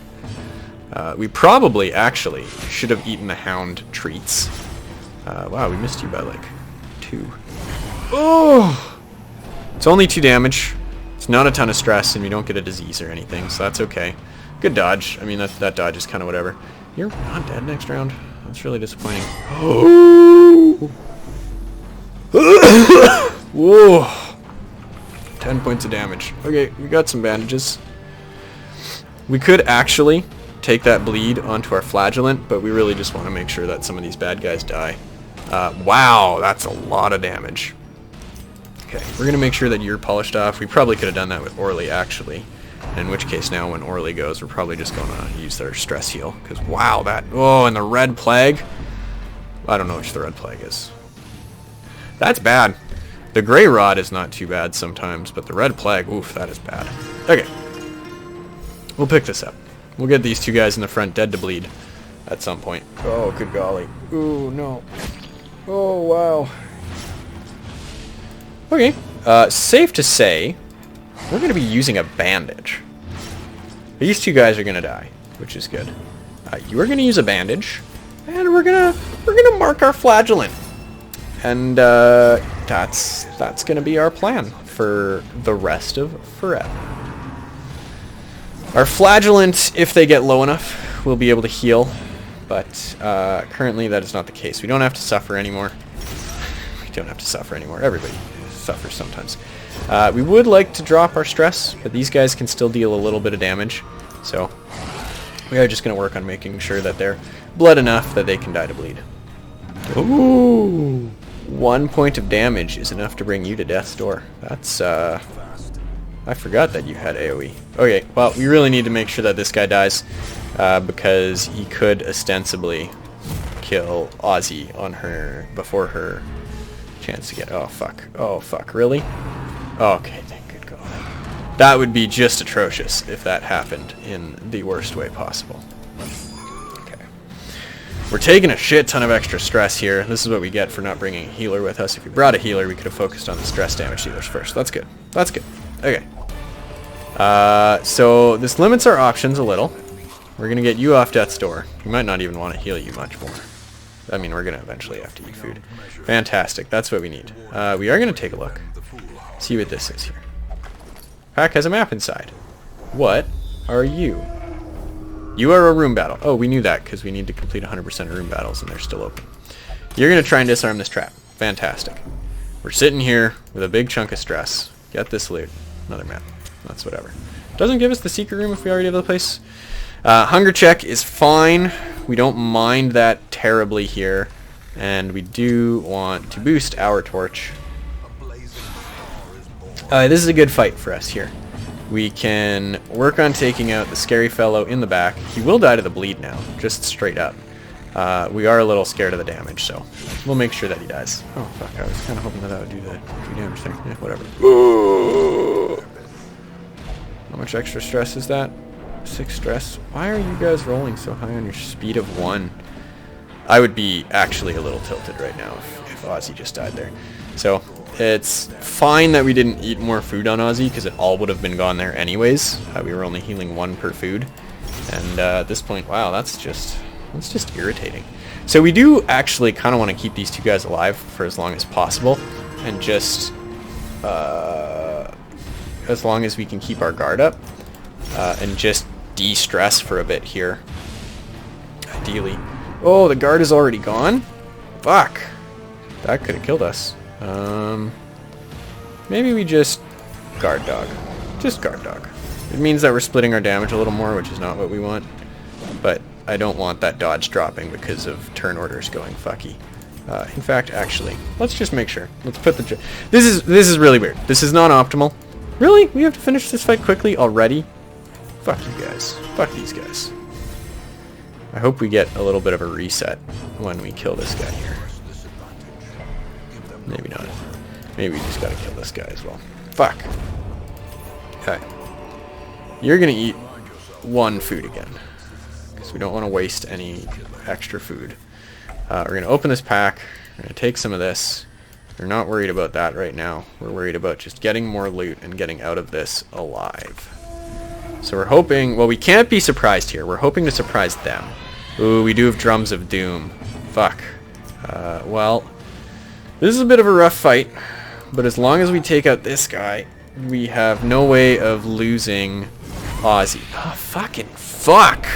S1: We probably actually should have eaten the hound treats. Wow, we missed you by like 2. Oh! It's only 2 damage. It's not a ton of stress, and we don't get a disease or anything, so that's okay. Good dodge. I mean, that dodge is kind of whatever. You're not dead next round. That's really disappointing. Oh! Whoa! 10 points of damage. Okay, we got some bandages. We could actually take that bleed onto our flagellant, but we really just want to make sure that some of these bad guys die. Wow, that's a lot of damage. Okay, we're going to make sure that you're polished off. We probably could have done that with Orly, actually. In which case now when Orly goes, we're probably just going to use their stress heal. Because, wow, that... Oh, and the red plague? I don't know which the red plague is. That's bad. The gray rod is not too bad sometimes, but the red plague, oof, that is bad. Okay. We'll pick this up. We'll get these 2 guys in the front dead to bleed at some point. Oh, good golly. Ooh, no. Oh, wow. Okay. Safe to say, we're going to be using a bandage. These 2 guys are going to die, which is good. You are going to use a bandage, and we're gonna mark our flagellant. And that's going to be our plan for the rest of forever. Our flagellant, if they get low enough, will be able to heal, but currently that is not the case. We don't have to suffer anymore. We don't have to suffer anymore. Everybody suffers sometimes. We would like to drop our stress, but these guys can still deal a little bit of damage. So we are just going to work on making sure that they're blood enough that they can die to bleed. Ooh! 1 point of damage is enough to bring you to death's door. That's, I forgot that you had AoE. Okay, well, we really need to make sure that this guy dies, because he could ostensibly kill Ozzy on her, before her chance to get... Oh, fuck. Oh, fuck. Really? Okay, thank good God. That would be just atrocious if that happened in the worst way possible. Okay. We're taking a shit ton of extra stress here. This is what we get for not bringing a healer with us. If we brought a healer, we could have focused on the stress damage dealers first. That's good. That's good. Okay. So this limits our options a little. We're going to get you off death's door. We might not even want to heal you much more. I mean, we're going to eventually have to eat food. Fantastic. That's what we need. We are going to take a look. See what this is here. Pack has a map inside. What are you? You are a room battle. Oh, we knew that because we need to complete 100% of room battles and they're still open. You're going to try and disarm this trap. Fantastic. We're sitting here with a big chunk of stress. Get this loot. Another map. That's whatever. Doesn't give us the secret room if we already have the place. Hunger check is fine. We don't mind that terribly here. And we do want to boost our torch. This is a good fight for us here. We can work on taking out the scary fellow in the back. He will die to the bleed now, just straight up. We are a little scared of the damage, so we'll make sure that he dies. Oh, fuck, I was kind of hoping that would do the 3 damage thing. Yeah, whatever. How much extra stress is that? 6 stress. Why are you guys rolling so high on your speed of 1? I would be actually a little tilted right now if Ozzy just died there. So it's fine that we didn't eat more food on Ozzy because it all would have been gone there anyways. We were only healing 1 per food. And at this point, wow, that's just irritating. So we do actually kind of want to keep these 2 guys alive for as long as possible. And just as long as we can keep our guard up. And just de-stress for a bit here. Ideally. Oh, the guard is already gone? Fuck. That could have killed us. Maybe we just guard dog. Just guard dog. It means that we're splitting our damage a little more, which is not what we want. But I don't want that dodge dropping because of turn orders going fucky. In fact, actually, let's just make sure. Let's put the... This is really weird. This is not optimal. Really? We have to finish this fight quickly already? Fuck you guys. Fuck these guys. I hope we get a little bit of a reset when we kill this guy here. Maybe not. Maybe we just gotta kill this guy as well. Fuck. Okay. You're gonna eat 1 food again. Because we don't want to waste any extra food. We're gonna open this pack. We're gonna take some of this. We're not worried about that right now. We're worried about just getting more loot and getting out of this alive. So we're hoping... Well, we can't be surprised here. We're hoping to surprise them. Ooh, we do have Drums of Doom. Fuck. Well... This is a bit of a rough fight, but as long as we take out this guy, we have no way of losing Ozzy. Oh, fucking fuck!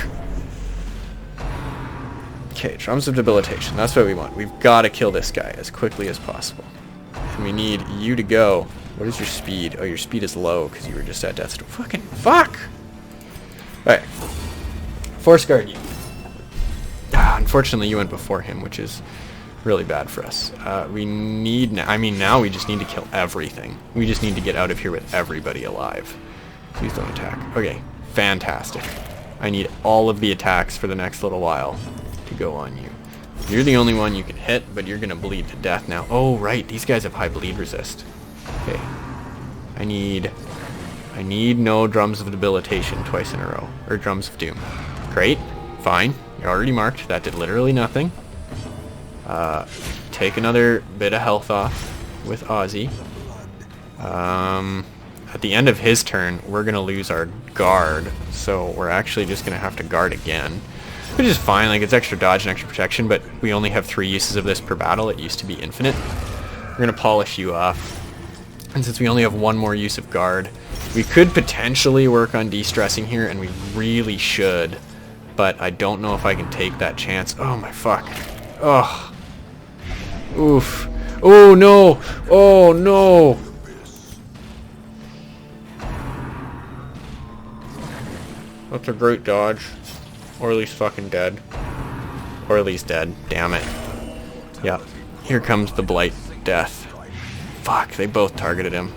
S1: Okay, Drums of Debilitation. That's what we want. We've got to kill this guy as quickly as possible. And we need you to go. What is your speed? Oh, your speed is low because you were just at death's door. Fucking fuck! Alright. Force guard you. Unfortunately, you went before him, which is... really bad for us. We need now we just need to kill everything. We just need to get out of here with everybody alive. Please don't attack. Okay, fantastic. I need all of the attacks for the next little while to go on you. You're the only one you can hit, but you're gonna bleed to death now. Oh right, these guys have high bleed resist. Okay. I need no Drums of Debilitation twice in a row. Or Drums of Doom. Great. Fine. You're already marked. That did literally nothing. Take another bit of health off with Ozzy. At the end of his turn, we're going to lose our guard, so we're actually just going to have to guard again. Which is fine, like it's extra dodge and extra protection, but we only have 3 uses of this per battle. It used to be infinite. We're going to polish you off. And since we only have 1 more use of guard, we could potentially work on de-stressing here, and we really should. But I don't know if I can take that chance. Oh my fuck. Ugh. Oof. Oh no! Oh no! That's a great dodge. Or at least fucking dead. Or at least dead. Damn it. Yep. Here comes the Blight Death. Fuck, they both targeted him.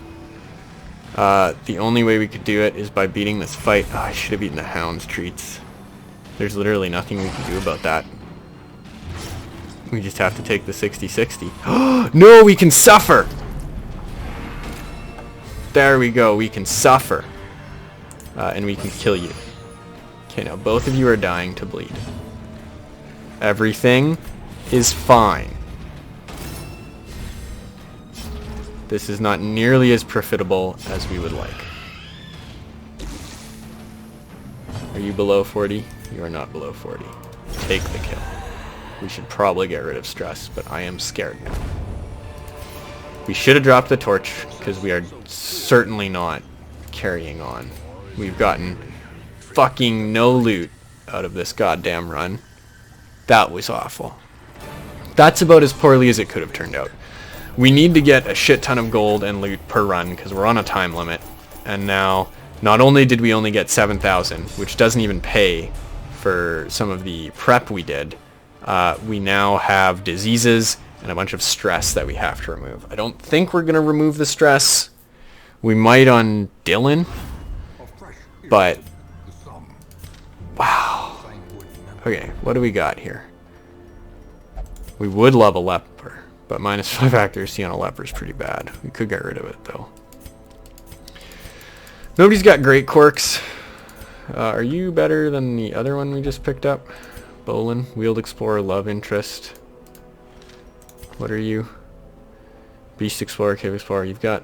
S1: The only way we could do it is by beating this fight. Oh, I should have eaten the Hound's treats. There's literally nothing we can do about that. We just have to take the 60-60. No, we can suffer! There we go, we can suffer. And we can kill you. Okay, now both of you are dying to bleed. Everything is fine. This is not nearly as profitable as we would like. Are you below 40? You are not below 40. Take the kill. We should probably get rid of stress, but I am scared now. We should have dropped the torch, because we are certainly not carrying on. We've gotten fucking no loot out of this goddamn run. That was awful. That's about as poorly as it could have turned out. We need to get a shit ton of gold and loot per run, because we're on a time limit. And now, not only did we only get 7,000, which doesn't even pay for some of the prep we did, we now have diseases and a bunch of stress that we have to remove. I don't think we're going to remove the stress. We might on Dylan, but wow. Okay, what do we got here? We would love a leper, but -5 accuracy on a leper is pretty bad. We could get rid of it though. Nobody's got great quirks. Are you better than the other one we just picked up? Bolin, Wheeled Explorer, Love Interest. What are you? Beast Explorer, Cave Explorer. You've got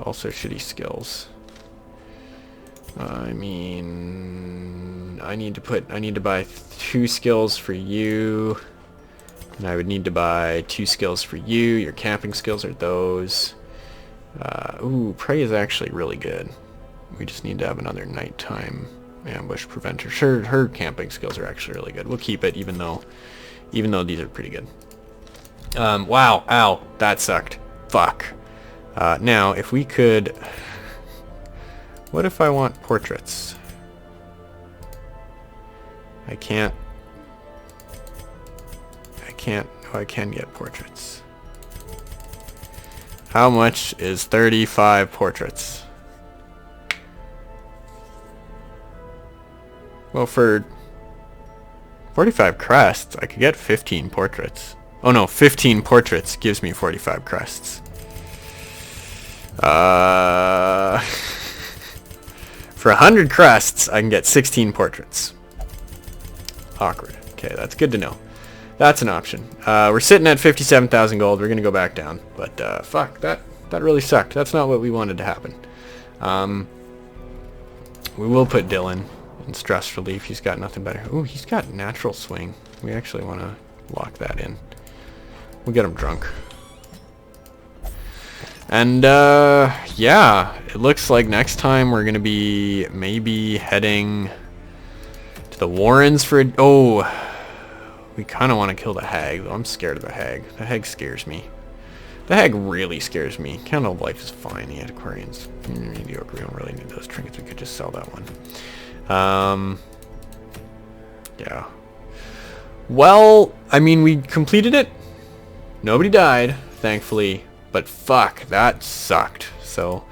S1: also shitty skills. I mean, I need to buy 2 skills for you, and I would need to buy 2 skills for you. Your camping skills are those. Ooh, Prey is actually really good. We just need to have another nighttime ambush preventer. Sure, her camping skills are actually really good. We'll keep it, even though these are pretty good. Wow, ow, that sucked. Fuck. Now, if we could... What if I want portraits? I can't... Oh, I can get portraits. How much is 35 portraits? Well, for 45 crests, I could get 15 portraits. Oh no, 15 portraits gives me 45 crests. For 100 crests, I can get 16 portraits. Awkward. Okay, that's good to know. That's an option. We're sitting at 57,000 gold. We're going to go back down. But, fuck, that really sucked. That's not what we wanted to happen. We will put Dylan in stress relief. He's got nothing better. Ooh, he's got natural swing. We actually want to lock that in. We'll get him drunk. And, yeah, it looks like next time we're going to be maybe heading to the Warrens for a... Oh, we kind of want to kill the hag, though. I'm scared of the hag. The hag scares me. The hag really scares me. Candle of Life is fine. The antiquarian's mediocre. We don't really need those trinkets. We could just sell that one. Yeah. Well, I mean, we completed it. Nobody died, thankfully. But fuck, that sucked. So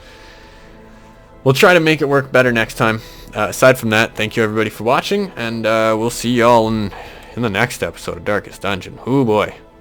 S1: we'll try to make it work better next time. Aside from that, thank you everybody for watching, and we'll see y'all in the next episode of Darkest Dungeon. Oh boy.